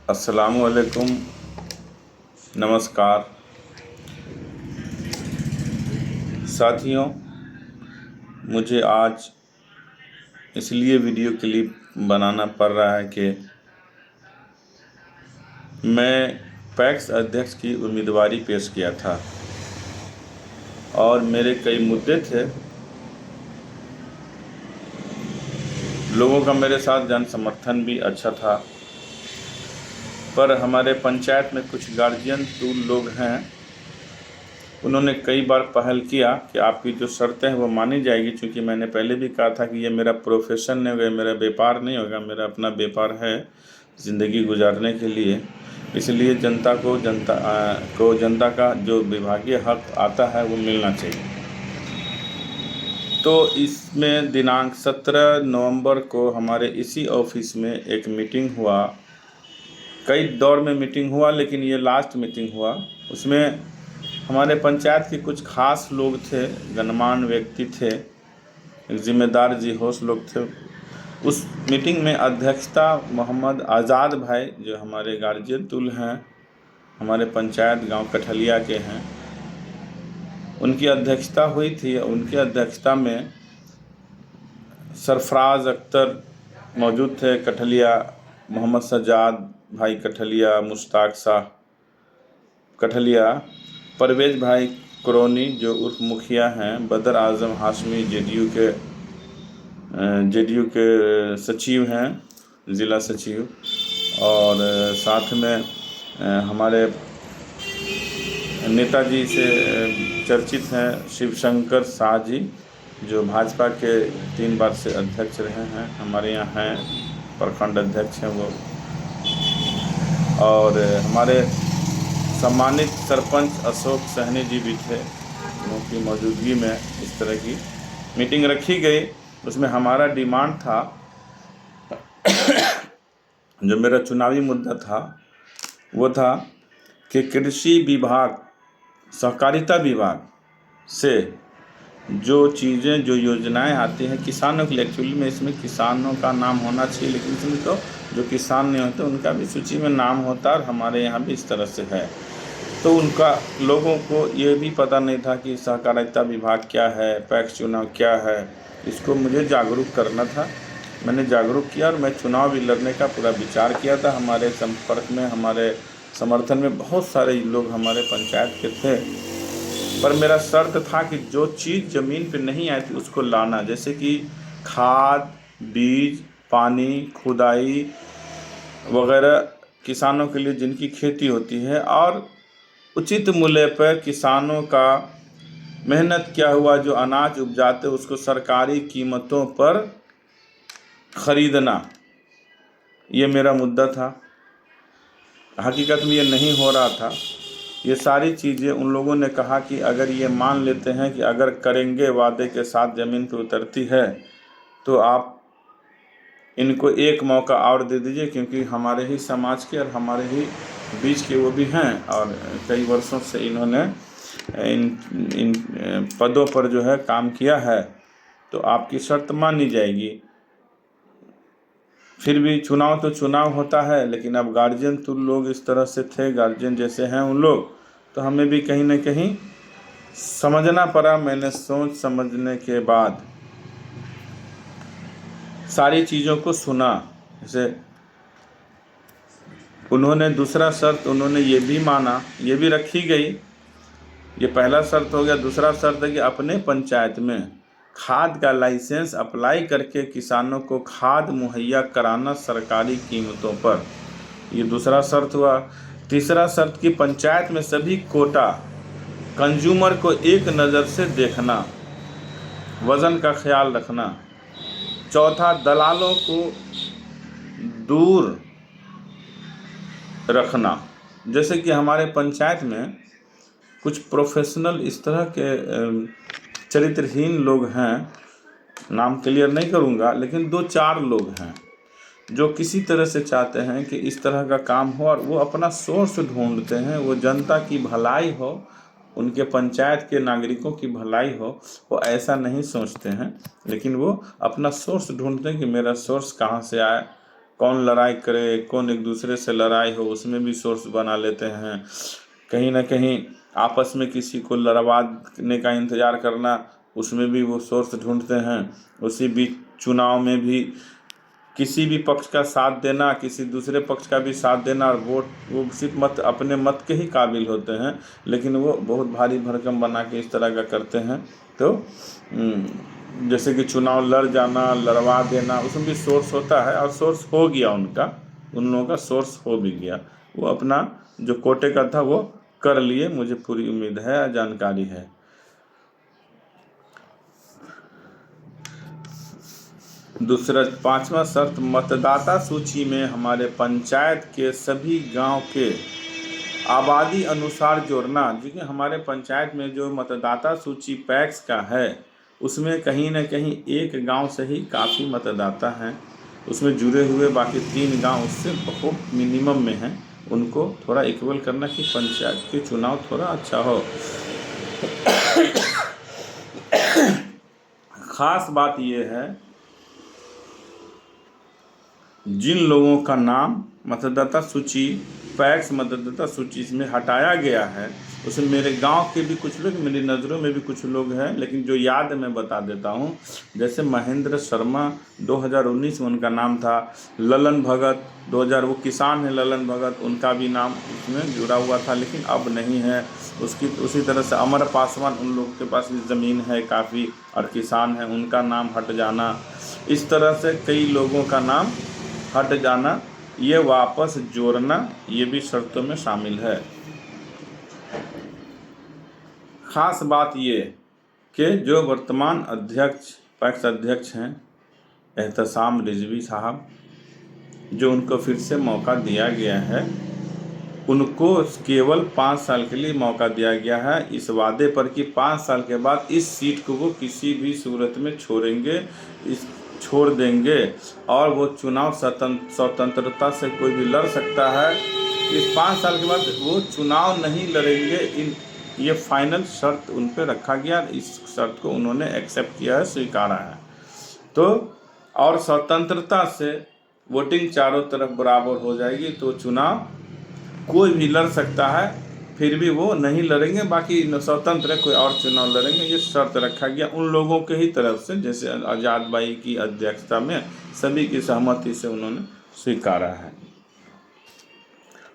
अस्सलामुअलैकुम, नमस्कार साथियों। मुझे आज इसलिए वीडियो क्लिप बनाना पड़ रहा है कि मैं पैक्स अध्यक्ष की उम्मीदवारी पेश किया था और मेरे कई मुद्दे थे। लोगों का मेरे साथ जन समर्थन भी अच्छा था, पर हमारे पंचायत में कुछ गार्जियन टूल लोग हैं, उन्होंने कई बार पहल किया कि आपकी जो शर्तें हैं वो मानी जाएगी। क्योंकि मैंने पहले भी कहा था कि ये मेरा प्रोफेशन नहीं होगा, मेरा व्यापार नहीं होगा, मेरा अपना व्यापार है ज़िंदगी गुजारने के लिए। इसलिए जनता को जनता का जो विभागीय हक आता है वो मिलना चाहिए। तो इसमें दिनांक 17 नवंबर को हमारे इसी ऑफिस में एक मीटिंग हुआ। कई दौर में मीटिंग हुआ, लेकिन ये लास्ट मीटिंग हुआ। उसमें हमारे पंचायत के कुछ खास लोग थे, गणमान्य व्यक्ति थे, एक जिम्मेदार जी होश लोग थे। उस मीटिंग में अध्यक्षता मोहम्मद आज़ाद भाई, जो हमारे गार्जियन तुल हैं, हमारे पंचायत गांव कठलिया के हैं, उनकी अध्यक्षता हुई थी। उनकी अध्यक्षता में सरफराज अख्तर मौजूद थे कठलिया, मोहम्मद सज्जाद भाई कठलिया, मुश्ताक शाह कठलिया, परवेज भाई कुरौनी जो उर्फ मुखिया हैं, बदर आज़म हाशमी जेडीयू के सचिव हैं, ज़िला सचिव, और साथ में हमारे नेताजी से चर्चित हैं शिवशंकर शाह जी, जो भाजपा के 3 बार से अध्यक्ष रहे हैं, हमारे यहाँ हैं, प्रखंड अध्यक्ष हैं वो। और हमारे सम्मानित सरपंच अशोक सहनी जी भी थे, उनकी मौजूदगी में इस तरह की मीटिंग रखी गई। उसमें हमारा डिमांड था, जो मेरा चुनावी मुद्दा था, वो था कि कृषि विभाग, सहकारिता विभाग से जो चीज़ें, जो योजनाएं आती हैं किसानों के लिए, एक्चुअली में इसमें किसानों का नाम होना चाहिए, लेकिन इसमें तो जो किसान नहीं होते उनका भी सूची में नाम होता है, और हमारे यहाँ भी इस तरह से है। तो उनका लोगों को ये भी पता नहीं था कि सहकारिता विभाग क्या है, पैक्स चुनाव क्या है। इसको मुझे जागरूक करना था, मैंने जागरूक किया और मैं चुनाव भी लड़ने का पूरा विचार किया था। हमारे संपर्क में, हमारे समर्थन में बहुत सारे लोग हमारे पंचायत के थे, पर मेरा शर्त था कि जो चीज़ ज़मीन पे नहीं आई थी उसको लाना, जैसे कि खाद, बीज, पानी, खुदाई वगैरह किसानों के लिए जिनकी खेती होती है, और उचित मूल्य पर किसानों का मेहनत क्या हुआ जो अनाज उपजाते उसको सरकारी कीमतों पर ख़रीदना, ये मेरा मुद्दा था। हकीकत में ये नहीं हो रहा था। ये सारी चीज़ें उन लोगों ने कहा कि अगर ये मान लेते हैं कि अगर करेंगे वादे के साथ ज़मीन पर उतरती है तो आप इनको एक मौका और दे दीजिए, क्योंकि हमारे ही समाज के और हमारे ही बीच के वो भी हैं, और कई वर्षों से इन्होंने इन पदों पर जो है काम किया है, तो आपकी शर्त मानी जाएगी। फिर भी चुनाव तो चुनाव होता है, लेकिन अब गार्जियन तो लोग इस तरह से थे, गार्जियन जैसे हैं उन लोग, तो हमें भी कहीं ना कहीं समझना पड़ा। मैंने सोच समझने के बाद सारी चीज़ों को सुना। जैसे उन्होंने दूसरा शर्त उन्होंने ये भी माना, ये भी रखी गई, ये पहला शर्त हो गया। दूसरा शर्त है कि अपने पंचायत में खाद का लाइसेंस अप्लाई करके किसानों को खाद मुहैया कराना सरकारी कीमतों पर, ये दूसरा शर्त हुआ। तीसरा शर्त कि पंचायत में सभी कोटा कंज्यूमर को एक नज़र से देखना, वज़न का ख्याल रखना। चौथा, दलालों को दूर रखना। जैसे कि हमारे पंचायत में कुछ प्रोफेशनल इस तरह के चरित्रहीन लोग हैं, नाम क्लियर नहीं करूंगा, लेकिन 2-4 लोग हैं जो किसी तरह से चाहते हैं कि इस तरह का काम हो, और वो अपना सोर्स ढूंढते हैं, वो जनता की भलाई हो, उनके पंचायत के नागरिकों की भलाई हो, वो ऐसा नहीं सोचते हैं, लेकिन वो अपना सोर्स ढूंढते हैं कि मेरा सोर्स कहाँ से आए, कौन लड़ाई करे, कौन एक दूसरे से लड़ाई हो, उसमें भी सोर्स बना लेते हैं। कहीं ना कहीं आपस में किसी को लड़वाने का इंतज़ार करना, उसमें भी वो सोर्स ढूंढते हैं। उसी बीच चुनाव में भी किसी भी पक्ष का साथ देना, किसी दूसरे पक्ष का भी साथ देना, और वो सिर्फ मत अपने मत के ही काबिल होते हैं, लेकिन वो बहुत भारी भरकम बना के इस तरह का करते हैं। तो जैसे कि चुनाव लड़ जाना, लड़वा देना, उसमें भी सोर्स होता है, और सोर्स हो गया उनका, उन लोगों का सोर्स हो भी गया। वो अपना जो कोटे का था वो कर लिए, मुझे पूरी उम्मीद है, जानकारी है। दूसरा 5वां शर्त, मतदाता सूची में हमारे पंचायत के सभी गांव के आबादी अनुसार जोड़ना। क्योंकि हमारे पंचायत में जो मतदाता सूची पैक्स का है, उसमें कहीं ना कहीं एक गांव से ही काफ़ी मतदाता हैं, उसमें जुड़े हुए बाकी 3 गांव उससे बहुत मिनिमम में हैं। उनको थोड़ा इक्वल करना कि पंचायत के चुनाव थोड़ा अच्छा हो। ख़ास बात यह है, जिन लोगों का नाम मतदाता सूची पैक्स मतदाता सूची में हटाया गया है, उसमें मेरे गांव के भी कुछ लोग, मेरी नज़रों में भी कुछ लोग हैं, लेकिन जो याद मैं बता देता हूं। जैसे महेंद्र शर्मा 2019 में उनका नाम था, ललन भगत 2000, वो किसान है ललन भगत, उनका भी नाम उसमें जुड़ा हुआ था, लेकिन अब नहीं है। उसी तरह से अमर पासवान, उन लोगों के पास भी ज़मीन है काफ़ी और किसान है, उनका नाम हट जाना, इस तरह से कई लोगों का नाम हट जाना, ये वापस जोड़ना, ये भी शर्तों में शामिल है। ख़ास बात ये कि जो वर्तमान अध्यक्ष पैक्स अध्यक्ष हैं एहतसाम रिजवी साहब, जो उनको फिर से मौका दिया गया है, उनको केवल 5 साल के लिए मौका दिया गया है, इस वादे पर कि 5 साल के बाद इस सीट को वो किसी भी सूरत में छोड़ देंगे और वो चुनाव स्वतंत्रता से कोई भी लड़ सकता है। इस 5 साल के बाद वो चुनाव नहीं लड़ेंगे, ये फाइनल शर्त उन पर रखा गया। इस शर्त को उन्होंने एक्सेप्ट किया है, स्वीकारा है। तो और स्वतंत्रता से वोटिंग चारों तरफ बराबर हो जाएगी, तो चुनाव कोई भी लड़ सकता है, फिर भी वो नहीं लड़ेंगे, बाकी स्वतंत्र कोई और चुनाव लड़ेंगे, ये शर्त रखा गया उन लोगों के ही तरफ से। जैसे आज़ाद भाई की अध्यक्षता में सभी की सहमति से उन्होंने स्वीकारा है।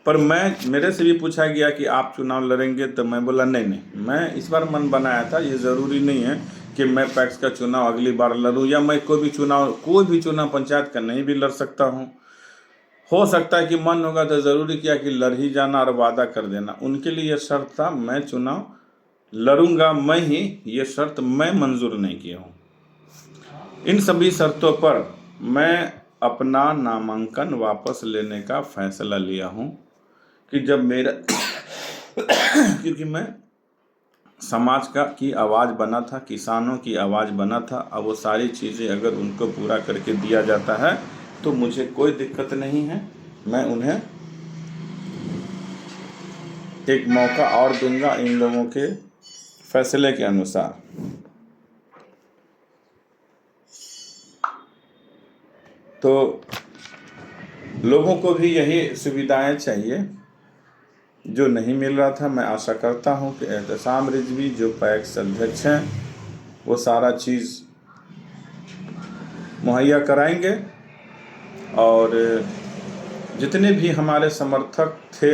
पर मेरे से भी पूछा गया कि आप चुनाव लड़ेंगे, तो मैं बोला नहीं, मैं इस बार मन बनाया था, ये ज़रूरी नहीं है कि मैं पैक्स का चुनाव अगली बार लड़ूँ, या मैं कोई भी चुनाव पंचायत का नहीं भी लड़ सकता हूँ। हो सकता है कि मन होगा, तो ज़रूरी किया कि लड़ ही जाना और वादा कर देना। उनके लिए यह शर्त था, मैं चुनाव लड़ूंगा मैं ही, ये शर्त मैं मंजूर नहीं किया हूँ। इन सभी शर्तों पर मैं अपना नामांकन वापस लेने का फैसला लिया हूँ कि जब मेरा क्योंकि मैं समाज की आवाज़ बना था, किसानों की आवाज़ बना था। अब वो सारी चीज़ें अगर उनको पूरा करके दिया जाता है तो मुझे कोई दिक्कत नहीं है, मैं उन्हें एक मौका और दूंगा इन लोगों के फैसले के अनुसार। तो लोगों को भी यही सुविधाएं चाहिए जो नहीं मिल रहा था। मैं आशा करता हूं कि एहतसाम रिजवी जो पैक्स अध्यक्ष हैं वो सारा चीज़ मुहैया कराएंगे, और जितने भी हमारे समर्थक थे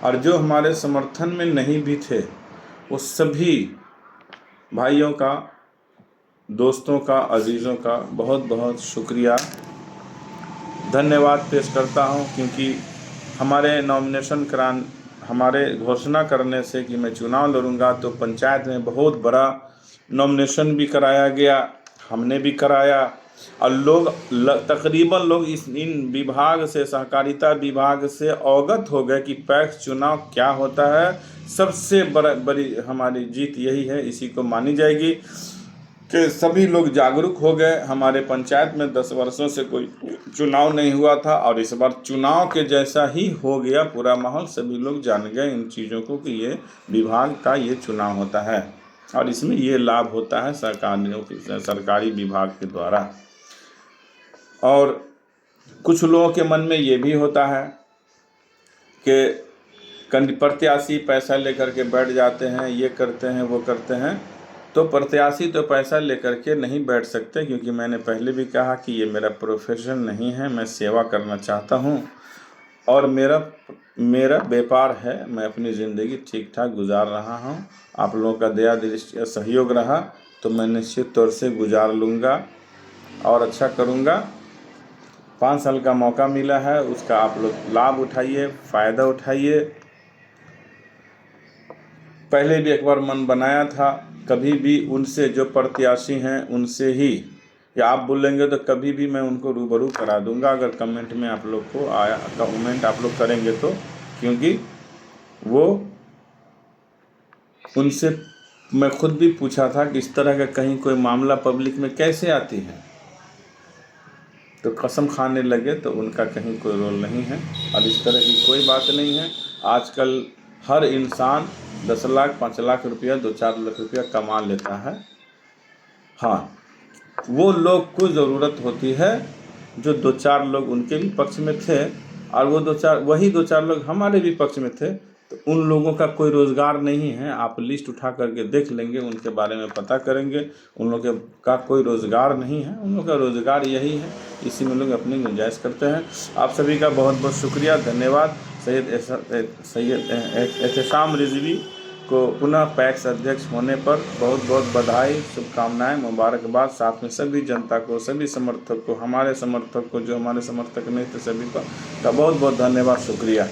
और जो हमारे समर्थन में नहीं भी थे, वो सभी भाइयों का, दोस्तों का, अजीज़ों का बहुत बहुत शुक्रिया, धन्यवाद पेश करता हूं। क्योंकि हमारे घोषणा करने से कि मैं चुनाव लड़ूंगा, तो पंचायत में बहुत बड़ा नॉमिनेशन भी कराया गया, हमने भी कराया, और तकरीबन लोग इन विभाग से, सहकारिता विभाग से अवगत हो गए कि पैक्स चुनाव क्या होता है। सबसे बड़ी हमारी जीत यही है, इसी को मानी जाएगी कि सभी लोग जागरूक हो गए। हमारे पंचायत में 10 वर्षों से कोई चुनाव नहीं हुआ था, और इस बार चुनाव के जैसा ही हो गया पूरा माहौल। सभी लोग जान गए इन चीज़ों को कि ये विभाग का ये चुनाव होता है और इसमें ये लाभ होता है सरकारी विभाग के द्वारा। और कुछ लोगों के मन में ये भी होता है कि प्रत्याशी पैसा लेकर के बैठ जाते हैं, ये करते हैं, वो करते हैं। तो प्रत्याशी तो पैसा लेकर के नहीं बैठ सकते, क्योंकि मैंने पहले भी कहा कि ये मेरा प्रोफेशन नहीं है, मैं सेवा करना चाहता हूँ और मेरा व्यापार है, मैं अपनी ज़िंदगी ठीक ठाक गुजार रहा हूँ। आप लोगों का दया दृष्टि सहयोग रहा तो मैं निश्चित तौर से गुजार लूँगा और अच्छा करूँगा। 5 साल का मौका मिला है, उसका आप लोग लाभ उठाइए, फ़ायदा उठाइए। पहले भी एक बार मन बनाया था, कभी भी उनसे जो प्रत्याशी हैं उनसे ही, या आप बोलेंगे तो कभी भी मैं उनको रूबरू करा दूंगा, अगर कमेंट में आप लोग को आया, कमेंट आप लोग करेंगे तो, क्योंकि वो उनसे मैं खुद भी पूछा था कि इस तरह का कहीं कोई मामला पब्लिक में कैसे आती है, तो कसम खाने लगे तो उनका कहीं कोई रोल नहीं है और इस तरह की कोई बात नहीं है। आजकल हर इंसान 10 लाख 5 लाख रुपया 2-4 लाख रुपया कमा लेता है। हाँ, वो लोग को ज़रूरत होती है जो 2-4 लोग उनके भी पक्ष में थे और वो 2-4 लोग हमारे भी पक्ष में थे, तो उन लोगों का कोई रोज़गार नहीं है। आप लिस्ट उठा करके देख लेंगे, उनके बारे में पता करेंगे, उन लोगों का कोई रोज़गार नहीं है, उन लोगों का रोज़गार यही है, इसी में लोग अपनी गुंजाइश करते हैं। आप सभी का बहुत बहुत शुक्रिया, धन्यवाद। सैयद एहतशाम रिजवी को पुनः पैक्स अध्यक्ष होने पर बहुत बहुत बधाई, शुभकामनाएं, मुबारकबाद। साथ में सभी जनता को, सभी समर्थक को, हमारे समर्थक को, जो हमारे समर्थक नहीं थे, सभी का बहुत बहुत धन्यवाद, शुक्रिया।